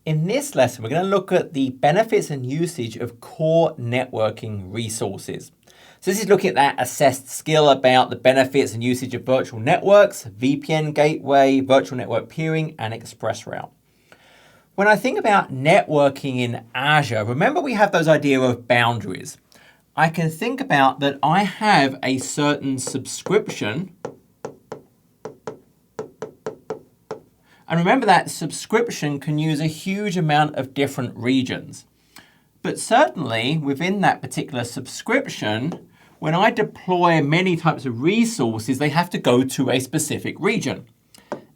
In this lesson, we're going to look at the benefits and usage of core networking resources. So this is looking at that assessed skill about the benefits and usage of virtual networks, VPN Gateway, virtual network peering, and ExpressRoute. When I think about networking in Azure, remember we have those idea of boundaries. I can think about that I have a certain subscription. And remember that subscription can use a huge amount of different regions. But certainly within that particular subscription, when I deploy many types of resources, they have to go to a specific region.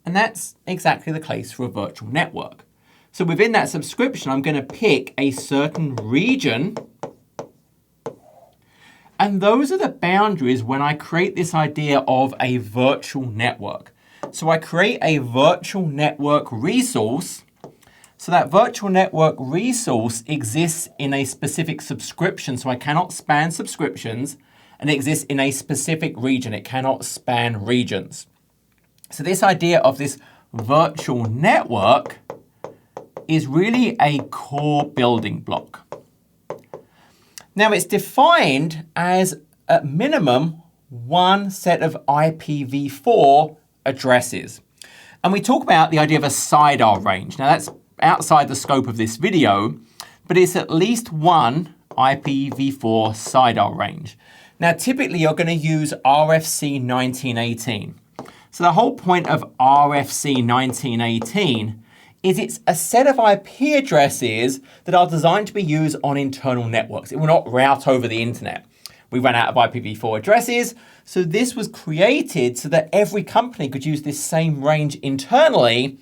And that's exactly the case for a virtual network. So within that subscription, I'm going to pick a certain region. And those are the boundaries when I create this idea of a virtual network. So I create a virtual network resource. So that virtual network resource exists in a specific subscription. So I cannot span subscriptions, and it exists in a specific region. It cannot span regions. So this idea of this virtual network is really a core building block. Now it's defined as at minimum one set of IPv4 addresses. And we talk about the idea of a CIDR range. Now that's outside the scope of this video, but it's at least one IPv4 CIDR range. Now typically you're going to use RFC 1918. So the whole point of RFC 1918 is it's a set of IP addresses that are designed to be used on internal networks. It will not route over the internet. We ran out of IPv4 addresses, so this was created so that every company could use this same range internally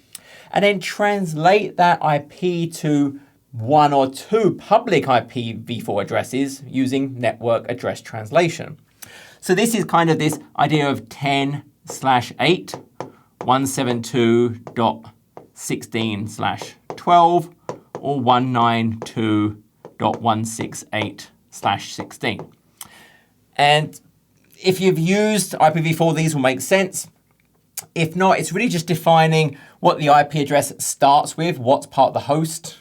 and then translate that IP to one or two public IPv4 addresses using network address translation. So this is kind of this idea of 10/8, 172.16/12, or 192.168/16. And if you've used IPv4, these will make sense. If not, it's really just defining what the IP address starts with, what's part of the host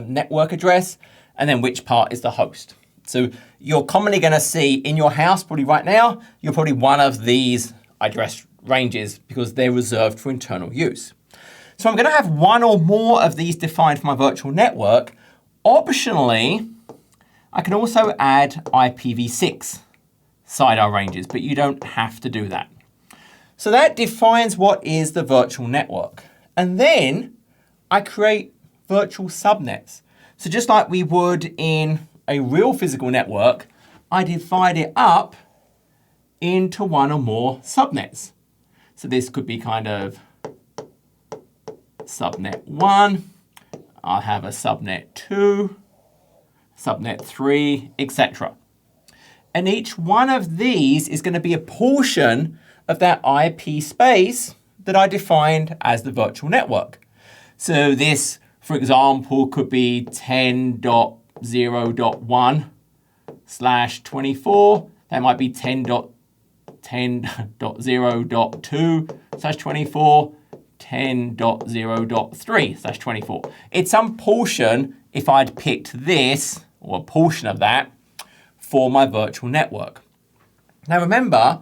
network address, and then which part is the host. So you're commonly going to see in your house, probably right now, you're probably one of these address ranges because they're reserved for internal use. So I'm going to have one or more of these defined for my virtual network. Optionally, I can also add IPv6 CIDR ranges, but you don't have to do that. So that defines what is the virtual network. And then I create virtual subnets. So just like we would in a real physical network, I divide it up into one or more subnets. So this could be kind of subnet 1. I'll have a subnet 2, subnet 3, etc. And each one of these is going to be a portion of that IP space that I defined as the virtual network. So this, for example, could be 10.0.1/24. That might be 10.0.2/24, 10.0.3/24. It's some portion, if I'd picked this, or a portion of that, for my virtual network. Now remember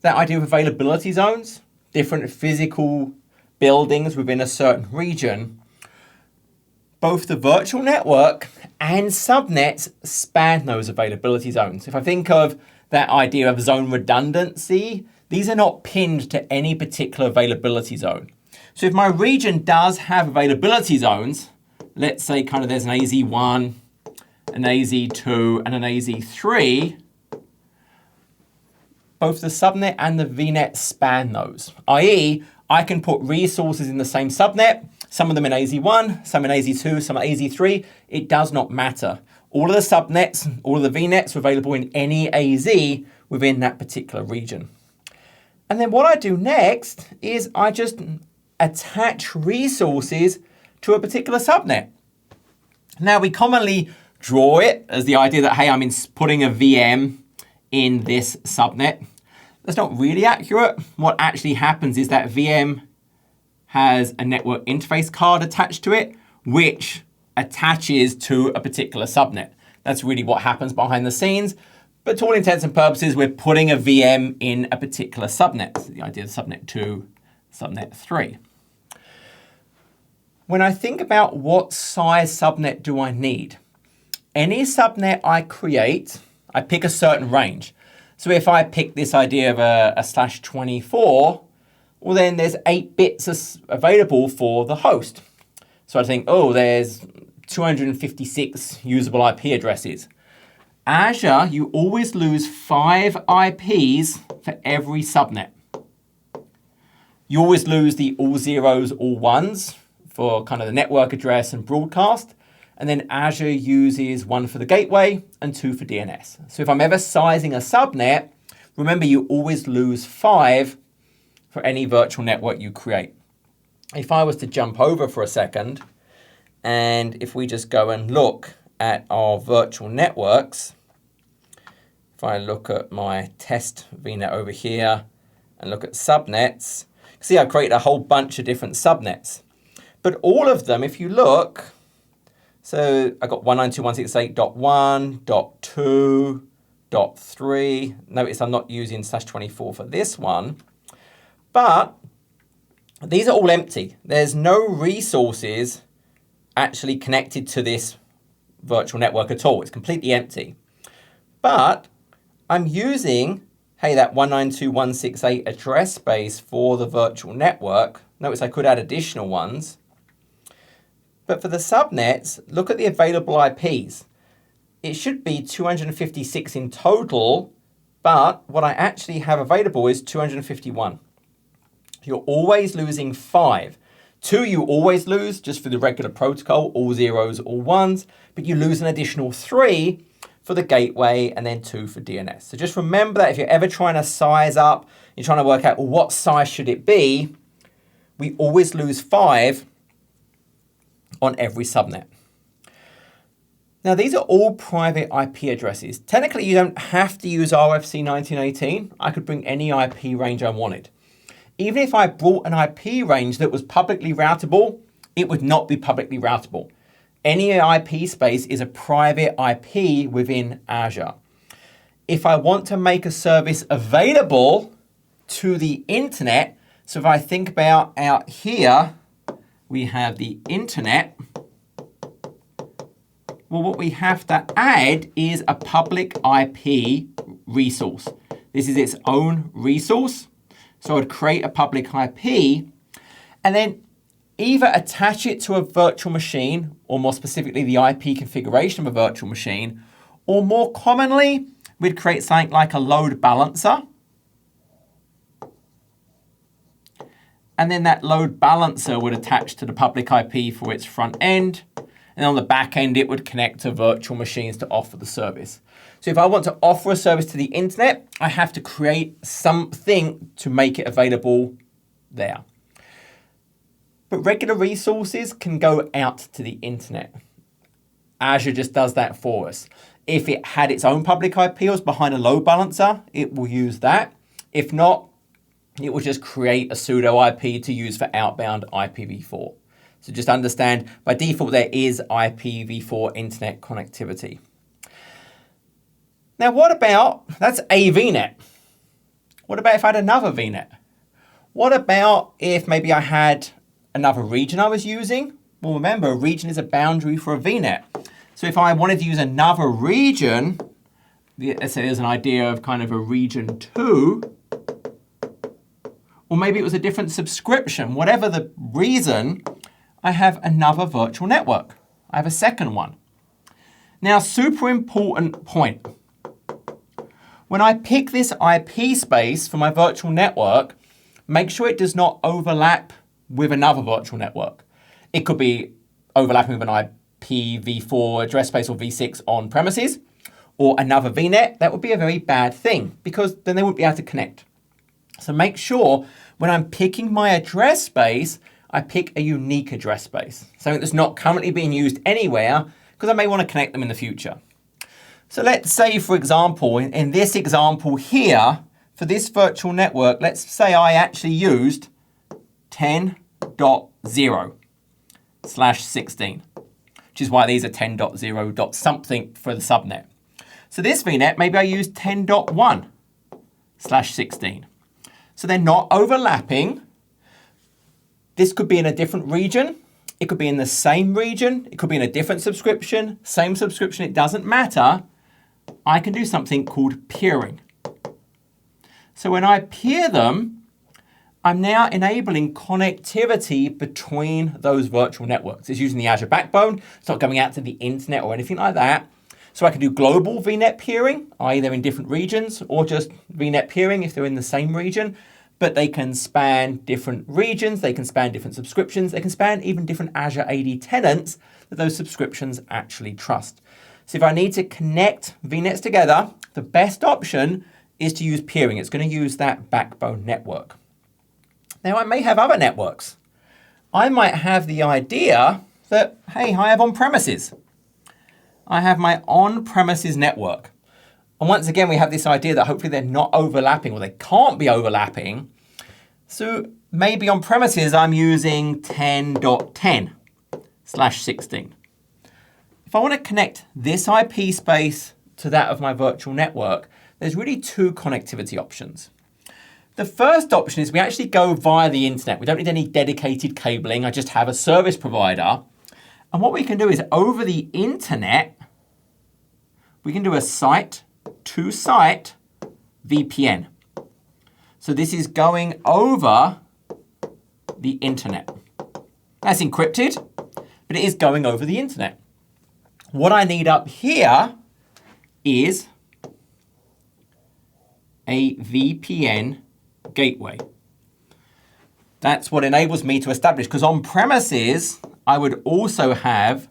that idea of availability zones, different physical buildings within a certain region. Both the virtual network and subnets span those availability zones. If I think of that idea of zone redundancy, these are not pinned to any particular availability zone. So if my region does have availability zones, let's say kind of there's an AZ1, an AZ2, and an AZ3, both the subnet and the VNet span those, i.e. I can put resources in the same subnet, some of them in AZ1, some in AZ2, some at AZ3. It does not matter. All of the subnets, all of the VNets are available in any AZ within that particular region. And then what I do next is I just attach resources to a particular subnet. Now we commonly draw it as the idea that, hey, I'm putting a VM in this subnet. That's not really accurate. What actually happens is that VM has a network interface card attached to it, which attaches to a particular subnet. That's really what happens behind the scenes. But to all intents and purposes, we're putting a VM in a particular subnet. So the idea of subnet 2, subnet 3. When I think about what size subnet do I need, any subnet I create, I pick a certain range. So if I pick this idea of a /24, well then there's 8 bits available for the host. So I think, oh, there's 256 usable IP addresses. Azure, you always lose 5 IPs for every subnet. You always lose the all zeros, all ones for kind of the network address and broadcast. And then Azure uses 1 for the gateway and 2 for DNS. So if I'm ever sizing a subnet, remember you always lose 5 for any virtual network you create. If I was to jump over for a second, and if we just go and look at our virtual networks, if I look at my test VNet over here and look at subnets, see I created a whole bunch of different subnets. But all of them, if you look, so I got 192.168.1, .2, .3. Notice I'm not using /24 for this one, but these are all empty. There's no resources actually connected to this virtual network at all. It's completely empty. But I'm using, hey, that 192.168 address space for the virtual network. Notice I could add additional ones. But for the subnets, look at the available IPs. It should be 256 in total, but what I actually have available is 251. You're always losing 5. 2 you always lose just for the regular protocol, all zeros, all ones, but you lose an additional 3 for the gateway and then 2 for DNS. So just remember that if you're ever trying to size up, you're trying to work out, well, what size should it be? We always lose 5 on every subnet. Now, these are all private IP addresses. Technically, you don't have to use RFC 1918. I could bring any IP range I wanted. Even if I brought an IP range that was publicly routable, it would not be publicly routable. Any IP space is a private IP within Azure. If I want to make a service available to the internet, so if I think about out here, we have the internet. Well, what we have to add is a public IP resource. This is its own resource. So I'd create a public IP and then either attach it to a virtual machine, or more specifically, the IP configuration of a virtual machine, or more commonly, we'd create something like a load balancer. And then that load balancer would attach to the public IP for its front end. And on the back end, it would connect to virtual machines to offer the service. So if I want to offer a service to the internet, I have to create something to make it available there. But regular resources can go out to the internet. Azure just does that for us. If it had its own public IP or was behind a load balancer, it will use that. If not, it will just create a pseudo IP to use for outbound IPv4. So just understand, by default, there is IPv4 internet connectivity. Now, what about, that's a VNet. What about if I had another VNet? What about if maybe I had another region I was using? Well, remember, a region is a boundary for a VNet. So if I wanted to use another region, let's say there's an idea of kind of a region 2, or maybe it was a different subscription, whatever the reason, I have another virtual network. I have a second one. Now, super important point. When I pick this IP space for my virtual network, make sure it does not overlap with another virtual network. It could be overlapping with an IPv4 address space or v6 on premises, or another VNet. That would be a very bad thing because then they wouldn't be able to connect. So make sure when I'm picking my address space, I pick a unique address space, something that's not currently being used anywhere because I may want to connect them in the future. So let's say, for example, in this example here, for this virtual network, let's say I actually used 10.0. 10.10/16, which is why these are 10.0. something for the subnet. So this VNet, maybe I use 10.1/16. So they're not overlapping. This could be in a different region. It could be in the same region. It could be in a different subscription, same subscription, it doesn't matter. I can do something called peering. So when I peer them, I'm now enabling connectivity between those virtual networks. It's using the Azure backbone. It's not going out to the internet or anything like that. So I can do global VNet peering, i.e. they're in different regions, or just VNet peering if they're in the same region. But they can span different regions, they can span different subscriptions, they can span even different Azure AD tenants that those subscriptions actually trust. So if I need to connect VNets together, the best option is to use peering. It's going to use that backbone network. Now, I may have other networks. I might have the idea that, hey, I have on-premises. I have my on-premises network. And once again, we have this idea that hopefully they're not overlapping, or they can't be overlapping. So maybe on-premises, I'm using 10.10/16. If I want to connect this IP space to that of my virtual network, there's really two connectivity options. The first option is we actually go via the internet. We don't need any dedicated cabling. I just have a service provider. And what we can do is over the internet, we can do a site-to-site VPN. So this is going over the internet. That's encrypted, but it is going over the internet. What I need up here is a VPN gateway. That's what enables me to establish, because on premises, I would also have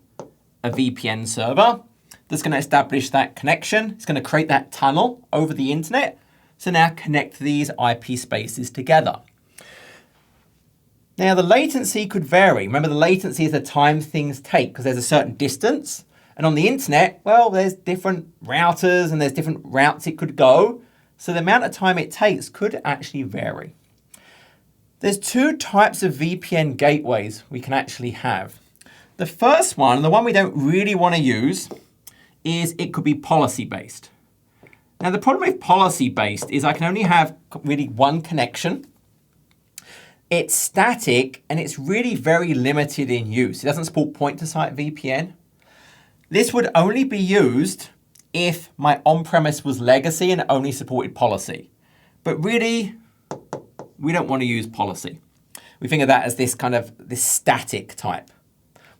a VPN server that's going to establish that connection. It's going to create that tunnel over the internet. So now connect these IP spaces together. Now the latency could vary. Remember, the latency is the time things take, because there's a certain distance. And on the internet, well, there's different routers and there's different routes it could go. So the amount of time it takes could actually vary. There's two types of VPN gateways we can actually have. The first one, the one we don't really want to use, is it could be policy-based. Now the problem with policy-based is I can only have really one connection. It's static and it's really very limited in use. It doesn't support point-to-site VPN. This would only be used if my on-premise was legacy and only supported policy. But really, we don't want to use policy. We think of that as this static type.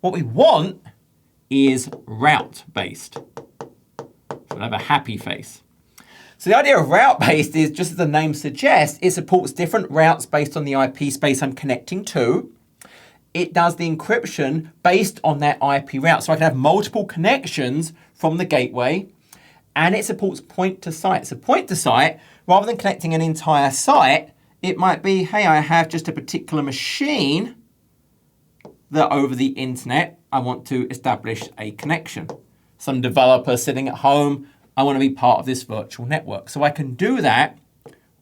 What we want is route-based. So I have a happy face. So the idea of route-based is, just as the name suggests, it supports different routes based on the IP space I'm connecting to. It does the encryption based on that IP route. So I can have multiple connections from the gateway, and it supports point-to-site. So point-to-site, rather than connecting an entire site, it might be, hey, I have just a particular machine that over the internet, I want to establish a connection. Some developer sitting at home, I want to be part of this virtual network. So I can do that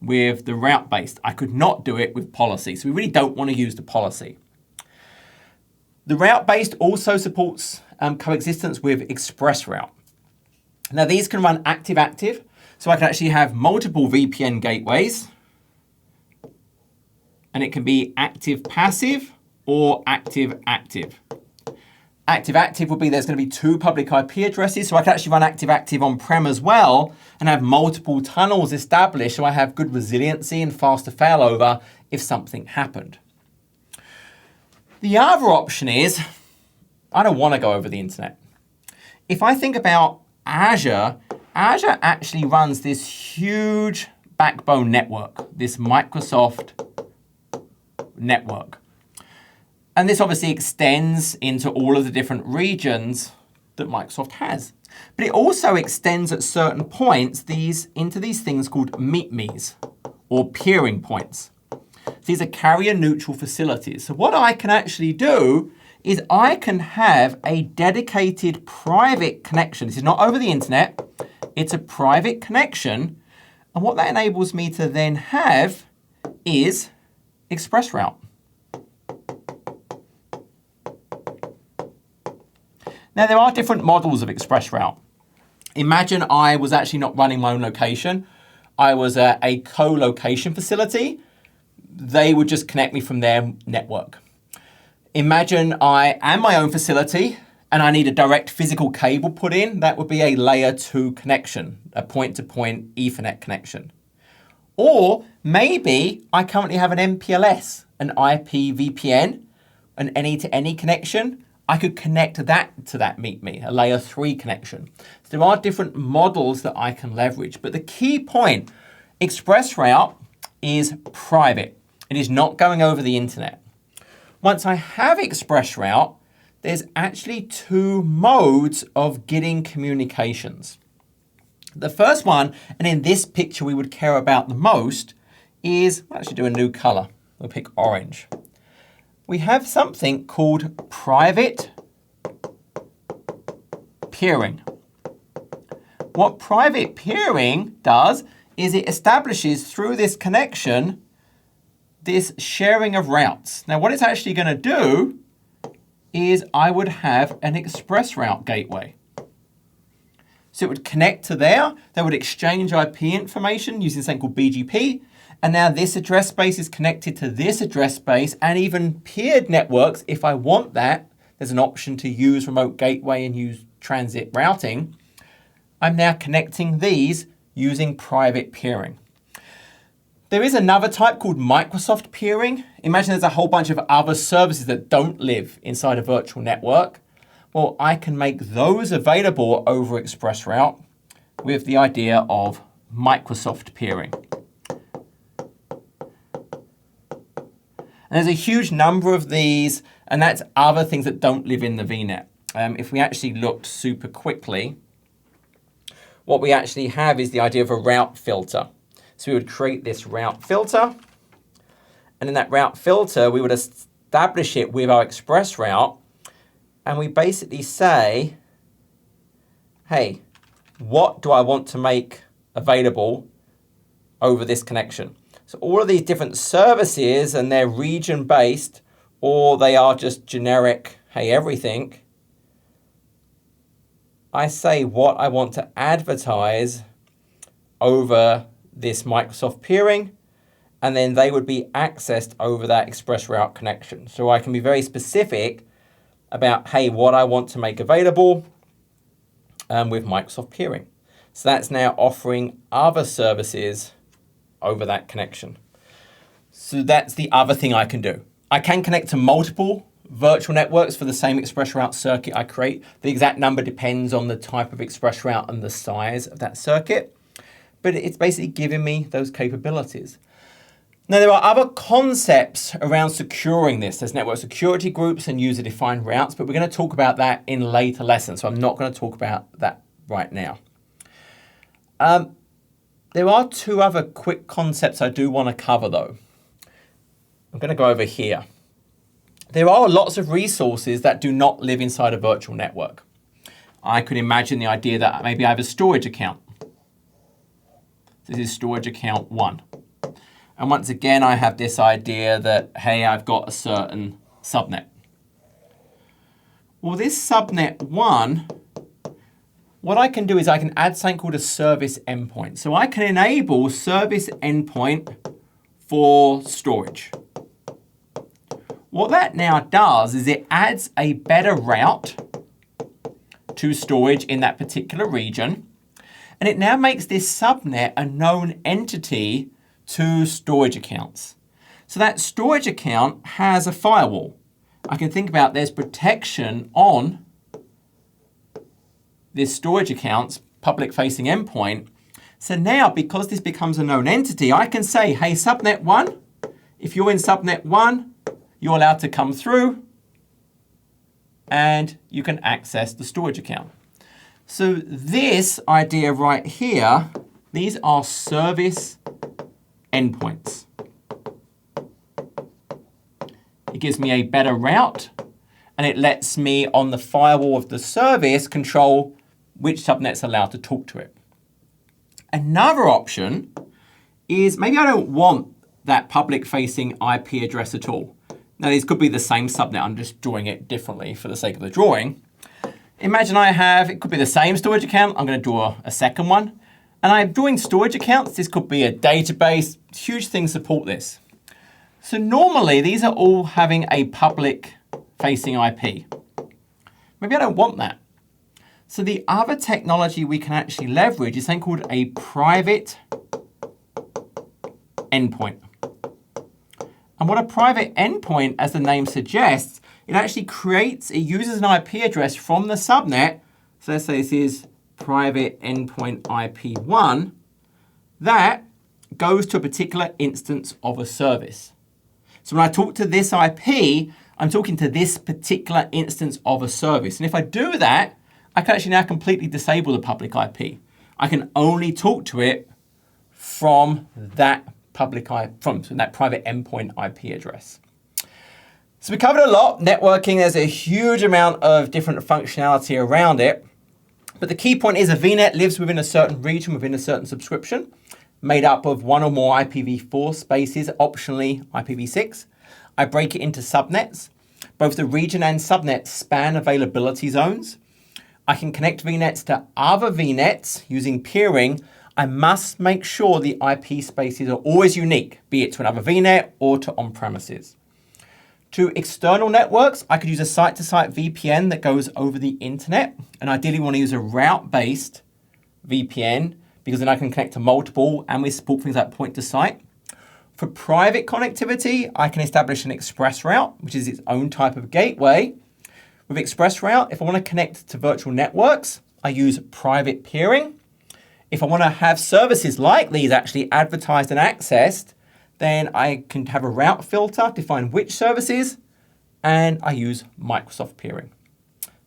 with the route-based. I could not do it with policy. So we really don't want to use the policy. The route-based also supports coexistence with ExpressRoute. Now these can run active-active, so I can actually have multiple VPN gateways, and it can be active-passive or active-active. Active-active would be there's going to be two public IP addresses, so I can actually run active-active on-prem as well and have multiple tunnels established, so I have good resiliency and faster failover if something happened. The other option is, I don't want to go over the internet. If I think about Azure, Azure actually runs this huge backbone network, this Microsoft network. And this obviously extends into all of the different regions that Microsoft has. But it also extends at certain points into these things called meet-me's or peering points. These are carrier neutral facilities. So what I can actually do is I can have a dedicated private connection. This is not over the internet. It's a private connection. And what that enables me to then have is ExpressRoute. Now, there are different models of ExpressRoute. Imagine I was actually not running my own location. I was a co-location facility. They would just connect me from their network. Imagine I am my own facility and I need a direct physical cable put in. That would be a layer 2 connection, a point-to-point Ethernet connection. Or maybe I currently have an MPLS, an IP VPN, an any-to-any connection. I could connect that to that MeetMe, a layer 3 connection. So there are different models that I can leverage. But the key point, ExpressRoute is private. It is not going over the internet. Once I have ExpressRoute, there's actually 2 modes of getting communications. The first one, and in this picture we would care about the most, is, we'll actually do a new color. We'll pick orange. We have something called private peering. What private peering does is it establishes through this connection this sharing of routes. Now what it's actually going to do is I would have an ExpressRoute gateway. So it would connect to there, they would exchange IP information using something called BGP, and now this address space is connected to this address space, and even peered networks, if I want that, there's an option to use remote gateway and use transit routing. I'm now connecting these using private peering. There is another type called Microsoft peering. Imagine there's a whole bunch of other services that don't live inside a virtual network. Well, I can make those available over ExpressRoute with the idea of Microsoft peering. And there's a huge number of these, and that's other things that don't live in the VNet. If we actually looked super quickly, what we actually have is the idea of a route filter. So we would create this route filter, and in that route filter, we would establish it with our ExpressRoute, and we basically say, hey, what do I want to make available over this connection? So all of these different services, and they're region-based, or they are just generic, hey, everything. I say what I want to advertise over this Microsoft peering, and then they would be accessed over that ExpressRoute connection. So I can be very specific about, hey, what I want to make available with Microsoft peering. So that's now offering other services over that connection. So that's the other thing I can do. I can connect to multiple virtual networks for the same ExpressRoute circuit I create. The exact number depends on the type of ExpressRoute and the size of that circuit, but it's basically giving me those capabilities. Now, there are other concepts around securing this. There's network security groups and user-defined routes, but we're going to talk about that in later lessons, so I'm not going to talk about that right now. There are 2 other quick concepts I do want to cover, though. I'm going to go over here. There are lots of resources that do not live inside a virtual network. I could imagine the idea that maybe I have a storage account. This is storage account 1. And once again, I have this idea that, hey, I've got a certain subnet. Well, this subnet 1, what I can do is I can add something called a service endpoint. So I can enable service endpoint for storage. What that now does is it adds a better route to storage in that particular region. And it now makes this subnet a known entity to storage accounts. So that storage account has a firewall. I can think about there's protection on this storage account's public-facing endpoint. So now, because this becomes a known entity, I can say, hey, subnet 1, if you're in subnet 1, you're allowed to come through and you can access the storage account. So this idea right here, these are service endpoints. It gives me a better route, and it lets me, on the firewall of the service, control which subnet's allowed to talk to it. Another option is maybe I don't want that public-facing IP address at all. Now, these could be the same subnet. I'm just drawing it differently for the sake of the drawing. Imagine it could be the same storage account. I'm going to draw a second one. And I'm drawing storage accounts. This could be a database. Huge things support this. So normally, these are all having a public-facing IP. Maybe I don't want that. So the other technology we can actually leverage is something called a private endpoint. And what a private endpoint, as the name suggests, it uses an IP address from the subnet. So let's say this is private endpoint IP1 that goes to a particular instance of a service. So when I talk to this IP, I'm talking to this particular instance of a service. And if I do that, I can actually now completely disable the public IP. I can only talk to it from that private endpoint IP address. So we covered a lot. Networking, there's a huge amount of different functionality around it. But the key point is a VNet lives within a certain region, within a certain subscription, made up of one or more IPv4 spaces, optionally IPv6. I break it into subnets. Both the region and subnet span availability zones. I can connect VNets to other VNets using peering. I must make sure the IP spaces are always unique, be it to another VNet or to on-premises. To external networks, I could use a site-to-site VPN that goes over the internet, and ideally want to use a route-based VPN because then I can connect to multiple, and we support things like point-to-site. For private connectivity, I can establish an ExpressRoute, which is its own type of gateway. With ExpressRoute, if I want to connect to virtual networks, I use private peering. If I want to have services like these actually advertised and accessed, then I can have a route filter to find which services, and I use Microsoft peering.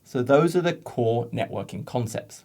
So those are the core networking concepts.